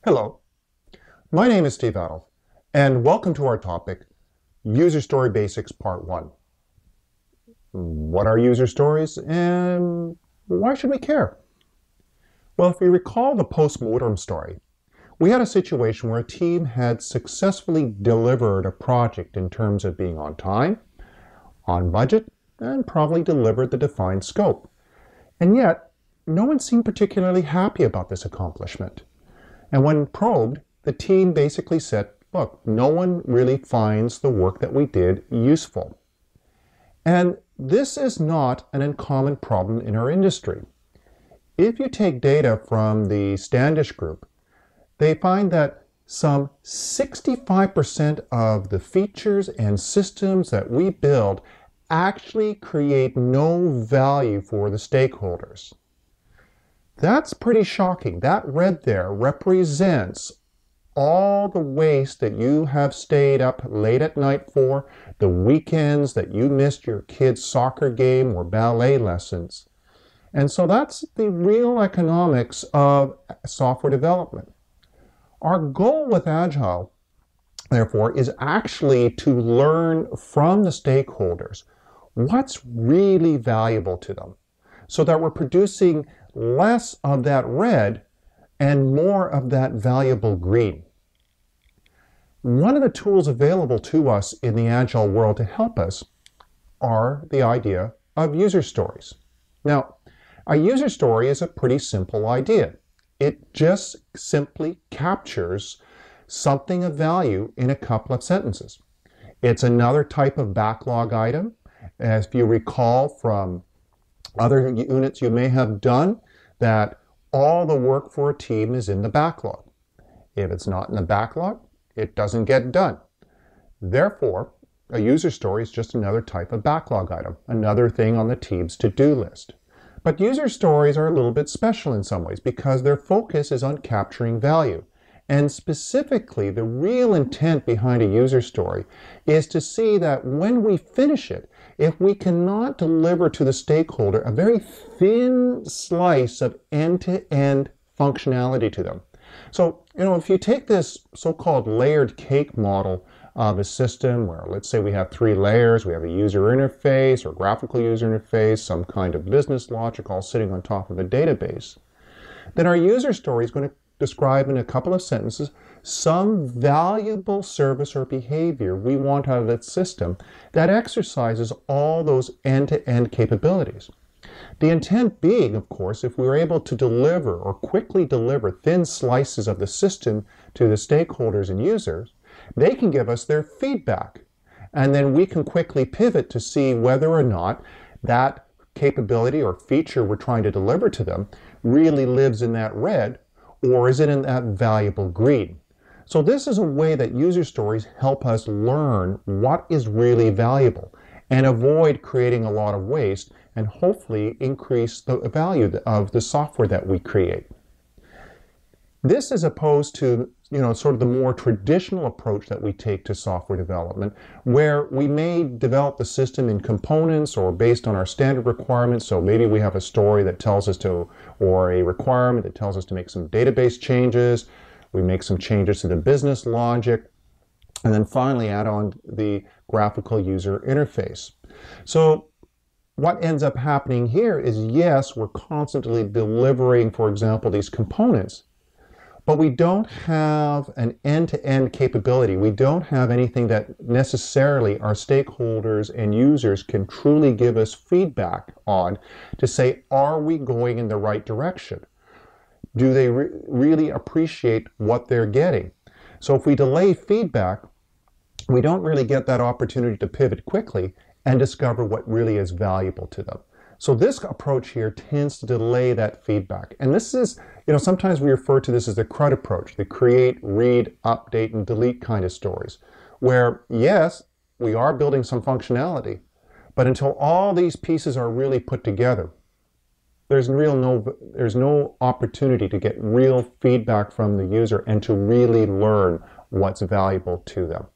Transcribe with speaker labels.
Speaker 1: Hello, my name is Steve Adolf, and welcome to our topic, User Story Basics Part 1. What are user stories, and why should we care? Well, if you recall the post-mortem story, we had a situation where a team had successfully delivered a project in terms of being on time, on budget, and probably delivered the defined scope. And yet, no one seemed particularly happy about this accomplishment. And when probed, the team basically said, look, no one really finds the work that we did useful. And this is not an uncommon problem in our industry. If you take data from the Standish Group, they find that some 65% of the features and systems that we build actually create no value for the stakeholders. That's pretty shocking. That red there represents all the waste that you have stayed up late at night for, the weekends that you missed your kid's soccer game or ballet lessons. And so that's the real economics of software development. Our goal with Agile, therefore, is actually to learn from the stakeholders what's really valuable to them, so that we're producing less of that red and more of that valuable green. One of the tools available to us in the Agile world to help us are the idea of user stories. Now, a user story is a pretty simple idea. It just simply captures something of value in a couple of sentences. It's another type of backlog item. As if you recall from other units you may have done, that all the work for a team is in the backlog. If it's not in the backlog, it doesn't get done. Therefore, a user story is just another type of backlog item, another thing on the team's to-do list. But user stories are a little bit special in some ways because their focus is on capturing value. And specifically, the real intent behind a user story is to see that when we finish it, if we cannot deliver to the stakeholder a very thin slice of end-to-end functionality to them. So, if you take this so-called layered cake model of a system where, let's say we have 3 layers, we have a user interface or graphical user interface, some kind of business logic all sitting on top of a database, then our user story is going to describe in a couple of sentences some valuable service or behavior we want out of that system that exercises all those end-to-end capabilities. The intent being, of course, if we're able to deliver or quickly deliver thin slices of the system to the stakeholders and users, they can give us their feedback. And then we can quickly pivot to see whether or not that capability or feature we're trying to deliver to them really lives in that red, or is it in that valuable green? So this is a way that user stories help us learn what is really valuable and avoid creating a lot of waste and hopefully increase the value of the software that we create. This is opposed to, sort of the more traditional approach that we take to software development, where we may develop the system in components or based on our standard requirements. So maybe we have a story that tells us to, or a requirement that tells us to make some database changes. We make some changes to the business logic, and then finally add on the graphical user interface. So what ends up happening here is, yes, we're constantly delivering, for example, these components, but we don't have an end-to-end capability. We don't have anything that necessarily our stakeholders and users can truly give us feedback on to say, are we going in the right direction? Do they really appreciate what they're getting? So if we delay feedback, we don't really get that opportunity to pivot quickly and discover what really is valuable to them. So this approach here tends to delay that feedback. And this is, sometimes we refer to this as the CRUD approach, the create, read, update, and delete kind of stories, where yes, we are building some functionality, but until all these pieces are really put together, there's no opportunity to get real feedback from the user and to really learn what's valuable to them.